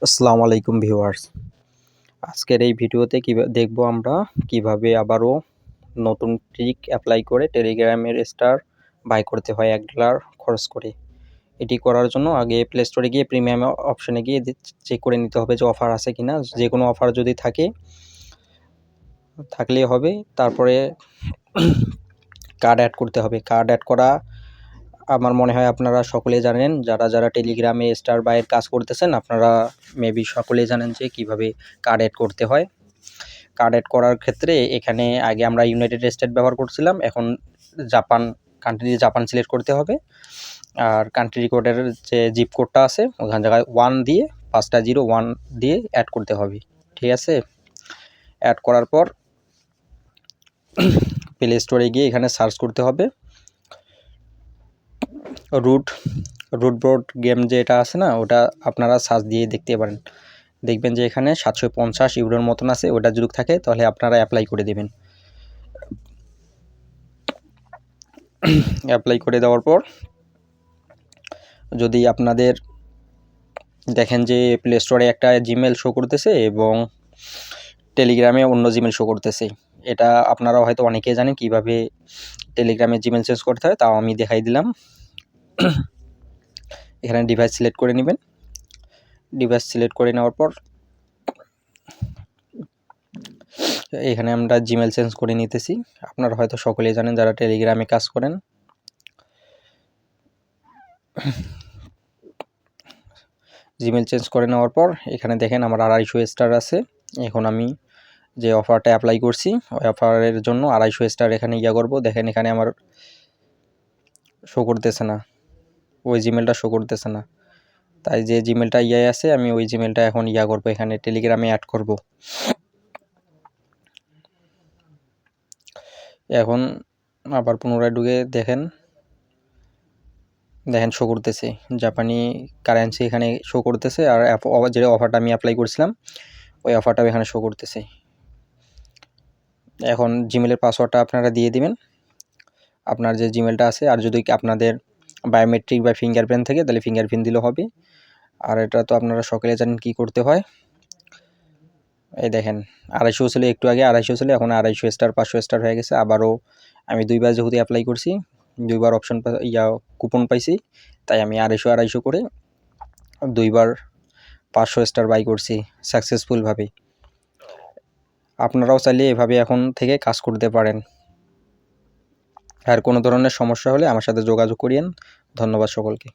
আসসালামু আলাইকুম ভিউয়ার্স। আজকের এই ভিডিওতে দেখব আমরা কিভাবে আবারও নতুন ট্রিক অ্যাপ্লাই করে টেলিগ্রামের স্টার বাই করতে হয় $1 খরচ করে। এটি করার জন্য আগে প্লে স্টোরে গিয়ে প্রিমিয়াম অপশনে গিয়ে চেক করে নিতে হবে যে অফার আছে কিনা। যে কোনো অফার যদি থাকলেই হবে। তারপরে কার্ড অ্যাড করতে হবে। কার্ড অ্যাড করা আমার মনে হয় আপনারা সকলেই জানেন। যারা টেলিগ্রামে স্টার বাইয়ের কাজ করতেছেন আপনারা মেবি সকলেই জানেন যে কিভাবে কার্ড অ্যাড করতে হয়। কার্ড অ্যাড করার ক্ষেত্রে এখানে আগে আমরা ইউনাইটেড স্টেট ব্যবহার করছিলাম, এখন জাপান সিলেক্ট করতে হবে। আর কান্ট্রি কোডের যে জিপ কোডটা আছে ওখান জায়গায় 1 দিয়ে 5টা 0 1 দিয়ে অ্যাড করতে হবে। ঠিক আছে, অ্যাড করার পর প্লে স্টোরে গিয়ে এখানে সার্চ করতে হবে রুট বোর্ড গেম যেটা আছে না, ওটা আপনারা সার্চ দিয়ে দেখতে পারেন। দেখবেন যে এখানে 750 ইউরোর মতন আছে। ওটা যদি থাকে তাহলে আপনারা অ্যাপ্লাই করে দেবেন। অ্যাপ্লাই করে দেওয়ার পর যদি আপনাদের দেখেন যে প্লে স্টোরে একটা জিমেল শো করতেছে এবং টেলিগ্রামে অন্য জিমেল শো করতেছে, এটা আপনারা হয়তো অনেকেই জানেন কিভাবে টেলিগ্রামে জিমেল চেঞ্জ করতে হয়, তাও আমি দেখাই দিলাম। এখানে ডিভাইস সিলেক্ট করে নেবেন। ডিভাইস সিলেক্ট করে নেওয়ার পর এখানে আমরা জিমেল চেঞ্জ করে নিতেছি। আপনারা হয়তো সকলেই জানেন যারা টেলিগ্রামে কাজ করেন। জিমেল চেঞ্জ করে নেওয়ার পর এখানে দেখেন আমার 250 স্টার আছে। এখন আমি যে অফারটা অ্যাপ্লাই করছি ওই অফারের জন্য 250 স্টার এখানে করব। দেখেন এখানে আমার শো করতেছে না, ওই জিমেলটা শো করতেছে না। তাই যে জিমেলটা আছে আমি ওই জিমেলটা এখন করব, এখানে টেলিগ্রামে অ্যাড করব। এখন আবার পুনরায় ঢুকে দেখেন শো করতেছে জাপানি কারেন্সি, এখানে শো করতেছে। আর যে অফারটা আমি অ্যাপ্লাই করছিলাম ওই অফারটাও এখানে শো করতেছে। এখন জিমেলের পাসওয়ার্ডটা আপনারা দিয়ে দিবেন, আপনার যে জিমেলটা আছে। আর যদি আপনাদের বায়োমেট্রিক বা ফিঙ্গারপ্রিন্ট থাকে তাহলে ফিঙ্গারপ্রিন্ট দিলেও হবে। আর এটা তো আপনারা সকলে জানেন কি করতে হয়। এই দেখেন 250 ছিল একটু আগে, 250 ছিল, এখন 250 স্টার 500 স্টার হয়ে গেছে। আবারও আমি 2বার যেহেতু অ্যাপ্লাই করছি, 2বার অপশন কুপন পাইছি, তাই আমি 250 করে 2বার 500 স্টার বাই করছি সাকসেসফুলভাবে। আপনারাও চাইলে এভাবে এখন থেকে কাজ করতে পারেন। আর কোনো ধরনের সমস্যা হলে আমার সাথে যোগাযোগ করিয়েন। ধন্যবাদ সকলকে।